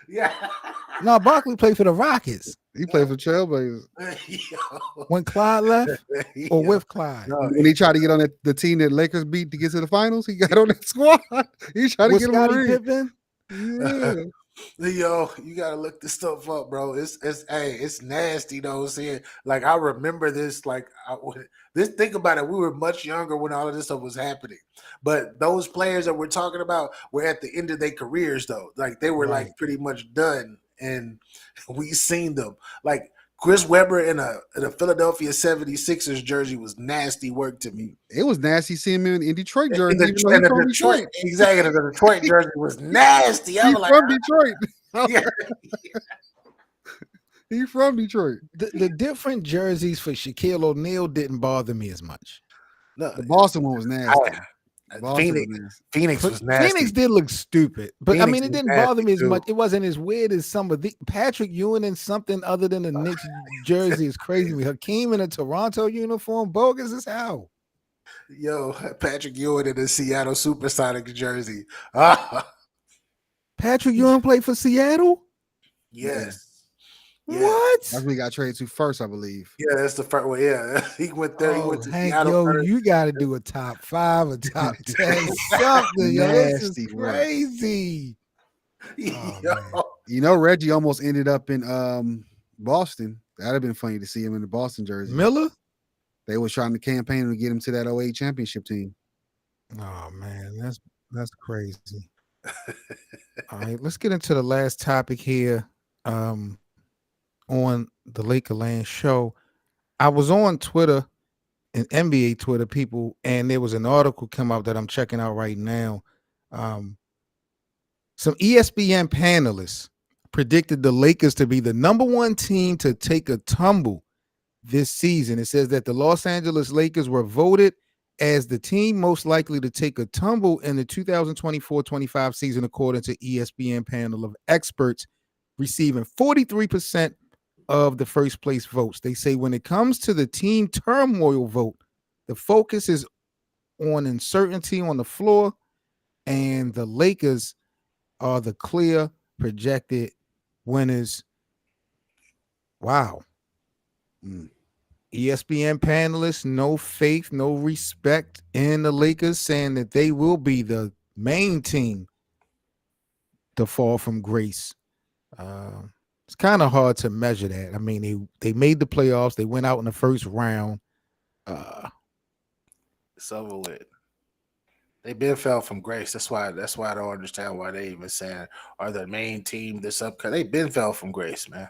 Yeah. No, Barkley played for the Rockets He played for the Trailblazers. Yo. when Clyde left, or Yo. with Clyde. No, When he tried to get on the team that Lakers beat to get to the finals, he got on that squad. He tried to With get him a Scottie ring. Pippen. Yeah. Yo, you gotta look this stuff up, bro. It's nasty though. Seeing like I remember this, think about it. We were much younger when all of this stuff was happening, but those players that we're talking about were at the end of their careers though. Like they were Right. like pretty much done, and we seen them. Like Chris Webber in a Philadelphia 76ers jersey was nasty work to me. It was nasty seeing him in Detroit jersey, In even though he's from Detroit, Detroit. exactly. The Detroit jersey was nasty. I He's was like, from Detroit. yeah. He's from Detroit. The different jerseys for Shaquille O'Neal didn't bother me as much. No, The Boston one was nasty. Boston was Phoenix, nasty. Phoenix was nasty. Phoenix did look stupid, but I Phoenix mean, it was didn't bother nasty, me as too. much. It wasn't as weird as some of the Patrick Ewing in something other than the Knicks jersey is crazy to me. Hakeem in a Toronto uniform, bogus as hell. Yo, Patrick Ewing in the Seattle Supersonics jersey. Ah, Patrick Ewing played for Seattle. yes. Yeah. What? That's when he got traded to first, I believe. Yeah, that's the first one. Yeah, he went there. He Oh, went to Hank, Seattle yo, first. you got to do a top 5, a top 10, something. Yo, this is Nasty work. crazy. Oh, Yo, man. You know, Reggie almost ended up in Boston. That'd have been funny to see him in the Boston jersey. Miller. They was trying to campaign to get him to that 08 championship team. Oh man, that's crazy. All right, let's get into the last topic here. On the Lakerland show, I was on Twitter and NBA Twitter, people, and there was an article come out that I'm checking out right now. Some ESPN panelists predicted the Lakers to be the number 1 team to take a tumble this season. It says that the Los Angeles Lakers were voted as the team most likely to take a tumble in the 2024-25 season, according to ESPN panel of experts, receiving 43% of the first place votes. They say when it comes to the team turmoil vote, the focus is on uncertainty on the floor, and the Lakers are the clear projected winners. Wow. ESPN panelists, no faith, no respect in the Lakers, saying that they will be the main team to fall from grace. It's kind of hard to measure that. I mean, they made the playoffs. They went out in the first round. Uh, It's over with. They been fell from grace. That's why I don't understand why they even saying are the main team this up. Cause they been fell from grace, man.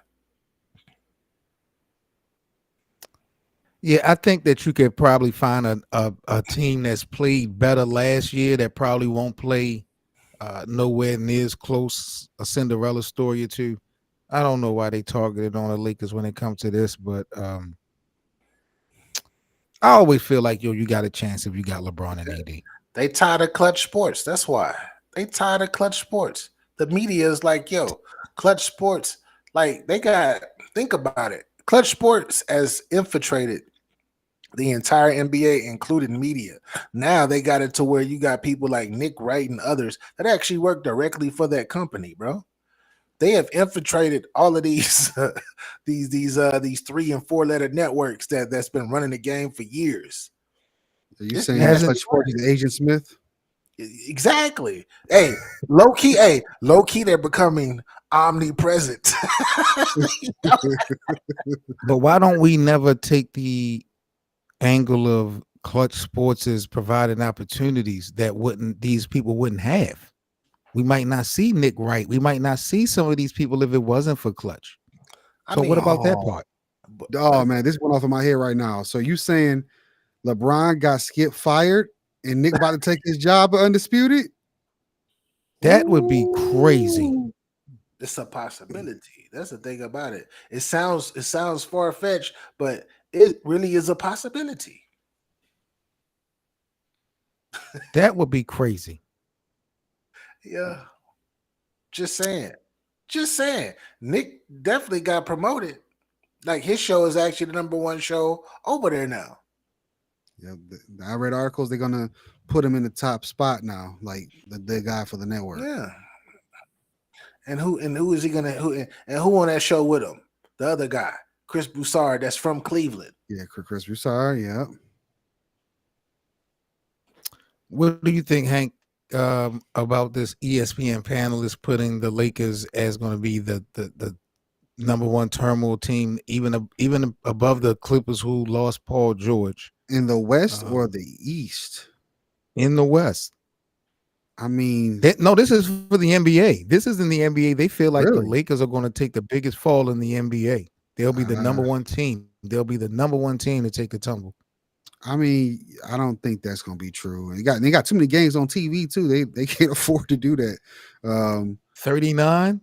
yeah, I think that you could probably find a team that's played better last year that probably won't play nowhere near as close a Cinderella story or two. I don't know why they targeted on the Lakers when it comes to this, but I always feel like you got a chance if you got LeBron and AD. They tired of clutch sports. That's why they tired of clutch sports. The media is like, yo, clutch sports. Like they got. Think about it. Clutch sports has infiltrated the entire NBA, including media. Now they got it to where you got people like Nick Wright and others that actually work directly for that company, bro. They have infiltrated all of these these 3 and 4 letter networks that's been running the game for years. Are you It's saying Hasn't Clutch Sports is Agent Smith? exactly. Hey, low key. Hey, low key. They're becoming omnipresent. but why don't we never take the angle of clutch sports as providing opportunities that wouldn't these people wouldn't have? We might not see Nick Wright. We might not see some of these people if it wasn't for clutch. I So what mean, about that Oh, part? oh man, this went off of my head right now. So you saying LeBron got Skip fired and Nick about to take his job at Undisputed? That would be crazy. Ooh. it's a possibility. That's the thing about it. It sounds far fetched, but it really is a possibility. That would be crazy. Yeah, just saying. Just saying. Nick definitely got promoted. Like his show is actually the number one show over there now. Yeah, I read articles. They're gonna put him in the top spot now, like the guy for the network. Yeah. And who is he gonna who on that show with him? The other guy, Chris Broussard, that's from Cleveland. Yeah, Chris Broussard. Yeah, What do you think, Hank, about this ESPN panelist putting the Lakers as going to be the number one turmoil team, even above the Clippers who lost Paul George in the West uh, or the East? in the West? I mean, No, this is for the NBA. This is in the NBA. They feel like the really? Lakers are going to take the biggest fall in the NBA. They'll be the number Uh, one team. They'll be the number one team to take the tumble. I mean, I don't think that's gonna be true. And they got too many games on TV too. They can't afford to do that. 39.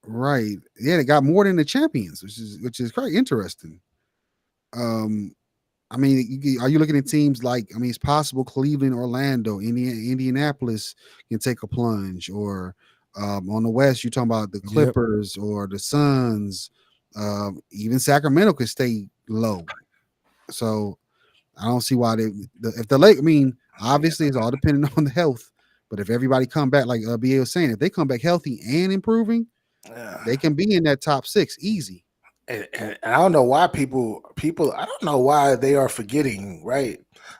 Right? Yeah, they got more than the champions, which is quite interesting. Um, I mean, are you looking at teams like? I mean, it's possible Cleveland, Orlando, Indianapolis can take a plunge, or on the West, you're talking about the Yep. Clippers or the Suns. Even Sacramento could stay low. So I don't see why if the Lake. I mean, obviously, it's all depending on the health. But if everybody come back, like BA was saying, if they come back healthy and improving, Yeah. they can be in that top six easy. And I don't know why people I don't know why they are forgetting, right?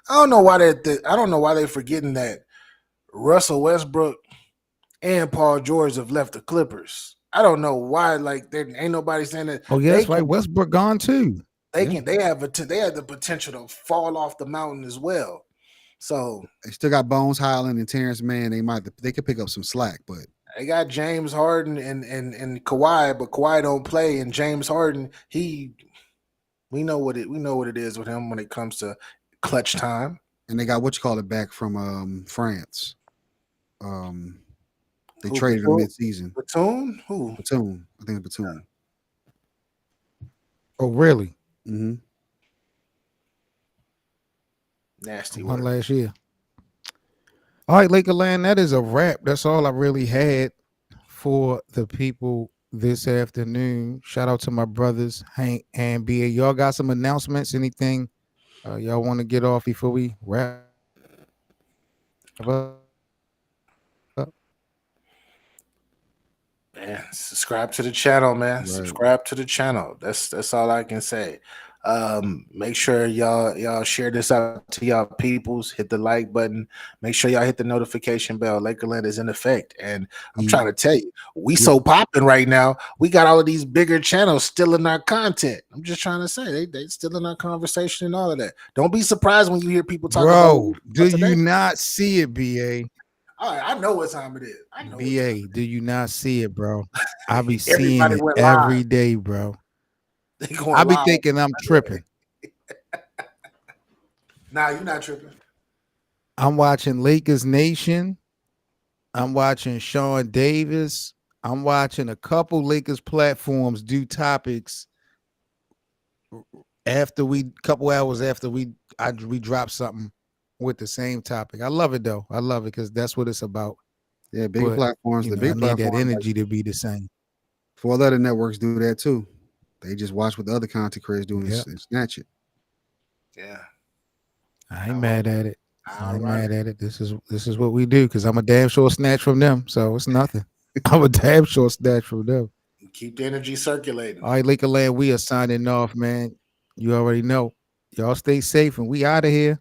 I don't know why I don't know why they're forgetting that Russell Westbrook and Paul George have left the Clippers. I don't know why. Like there ain't nobody saying that Oh, yeah, they that's right. can Westbrook gone too. they Yeah. can they have the potential to fall off the mountain as well. So They still got Bones Highland and Terrence Mann. They could pick up some slack, but they got James Harden and Kawhi, but Kawhi don't play, and James Harden we know what it is with him when it comes to clutch time. and they got what you call it back from France. Um, they Who traded him Batum? mid-season. Batum? Who? Batum, I think it's Batum. Oh, really? Mm-hmm. Nasty One work. last year. All right, Lakerland, that is a wrap. That's all I really had for the people this afternoon. Shout out to my brothers, Hank and BA. Y'all got some announcements? Anything y'all want to get off before we wrap up? Man, subscribe to the channel, man. Right. Subscribe to the channel. That's all I can say. Make sure y'all share this out to y'all peoples. Hit the like button. Make sure y'all hit the notification bell. Lakerland is in effect, and I'm trying to tell you, we Yeah. so popping right now. We got all of these bigger channels stealing our content. I'm just trying to say they stealing our conversation and all of that. Don't be surprised when you hear people talk about Bro, do today. you not see it, BA? All right, I know what time it is. I know what time. BA, do you not see it, bro? I be seeing Everybody it went live. every day, bro. They I going be live. thinking I'm tripping. Nah, you're not tripping. I'm watching Lakers Nation. I'm watching Sean Davis. I'm watching a couple Lakers platforms do topics after couple hours after we drop something with the same topic. I love it though. I love it because that's what it's about. Yeah, bigger But platforms. you The know, I big need that platforms, like energy to be the same. 4 other networks do that too. They just watch what the other content creators do and, Yep. and snatch it. Yeah. I ain't mad at it. I All ain't right. mad at it. This is what we do because I'm a damn sure snatch from them. So it's nothing. I'm a damn sure snatch from them. Keep the energy circulating. All right, Laker Land, we are signing off, man. You already know. Y'all stay safe and we out of here.